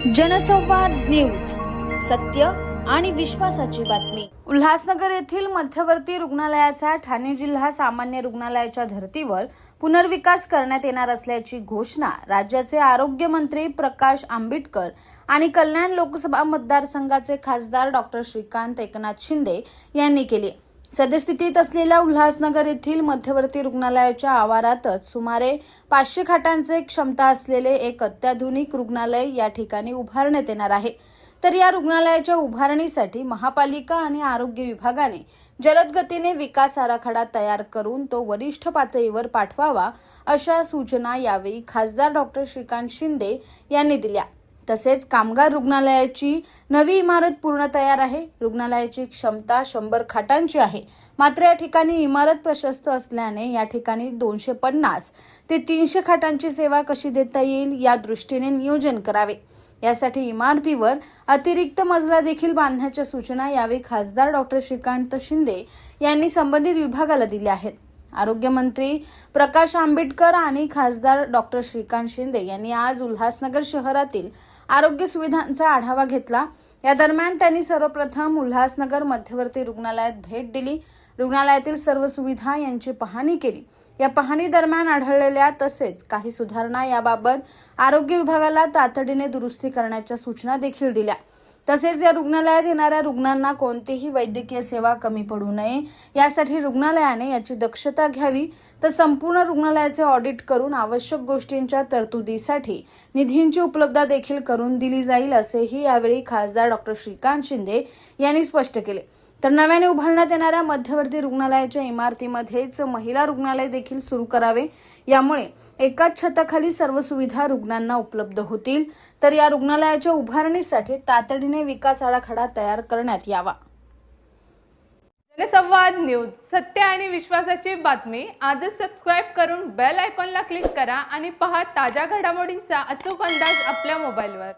जनसंवाद न्यूज, सत्य आणि विश्वासाची बातमी। उल्हासनगर येथील मध्यवर्ती रुग्णालयाचा ठाणे जिल्हा सामान्य रुग्णालयाच्या धर्तीवर पुनर्विकास करण्यात येणार असल्याची घोषणा राज्याचे आरोग्य मंत्री प्रकाश आंबेडकर आणि कल्याण लोकसभा मतदारसंघाचे खासदार डॉक्टर श्रीकांत एकनाथ शिंदे यांनी केली। सद्यस्थितीत असलेल्या उल्हासनगर येथील मध्यवर्ती रुग्णालयाच्या आवारातच सुमारे 500 खाटांचे क्षमता असलेले एक अत्याधुनिक रुग्णालय या ठिकाणी उभारण्यात येणार आहे। तर या रुग्णालयाच्या उभारणीसाठी महापालिका आणि आरोग्य विभागाने जलद गतीने विकास आराखडा तयार करून तो वरिष्ठ पातळीवर पाठवावा अशा सूचना यावेळी खासदार डॉक्टर श्रीकांत शिंदे यांनी दिल्या। तसेच कामगार रुग्णालयाची नवी इमारत पूर्ण तयार आहे। रुग्णालयाची क्षमता 100 खाटांची आहे। मात्र या ठिकाणी इमारत प्रशस्त असल्याने या ठिकाणी 250 ते 300 खाटांची सेवा कशी देता येईल या दृष्टीने नियोजन करावे। यासाठी इमारतीवर अतिरिक्त मजला देखील बांधण्याच्या सूचना यावेळी खासदार डॉक्टर श्रीकांत शिंदे यांनी संबंधित विभागाला दिल्या आहेत। आरोग्य मंत्री प्रकाश आंबेडकर आणि खासदार डॉक्टर श्रीकांत शिंदे यांनी आज उल्हासनगर शहरातील आरोग्य सुविधांचा आढावा घेतला। या दरम्यान त्यांनी सर्वप्रथम उल्हासनगर मध्यवर्ती रुग्णालयात भेट दिली। रुग्णालयातील सर्व सुविधा यांची पाहणी केली। या पाहणी दरम्यान आढळलेल्या तसेच काही सुधारणा याबाबत आरोग्य विभागाला तातडीने दुरुस्ती करण्याच्या सूचना देखील दिल्या। तसेच या रुग्णालयात येणाऱ्या रुग्णांना कोणतीही वैद्यकीय सेवा कमी पडू नये यासाठी रुग्णालयाने याची दक्षता घ्यावी। तर संपूर्ण रुग्णालयाचे ऑडिट करून आवश्यक गोष्टींच्या तरतुदीसाठी निधींची उपलब्धता देखील करून दिली जाईल असेही यावेळी खासदार डॉक्टर श्रीकांत शिंदे यांनी स्पष्ट केले। तर नव्याने उभारण्यात येणाऱ्या मध्यवर्ती रुग्णालयाच्या इमारतीमध्येच महिला रुग्णालय देखील सुरू करावे। यामुळे एकाच छताखाली सर्व सुविधा रुग्णांना उपलब्ध होतील। तर या रुग्णालयाच्या उभारणीसाठी तातडीने विकास आराखडा तयार करण्यात यावा। जनसंवाद न्यूज, सत्य आणि विश्वासाची बातमी। आजच सबस्क्राइब करून बेल आयकॉनला क्लिक करा आणि पहा ताज्या घडामोडींचा अचूक अंदाज आपल्या मोबाईलवर।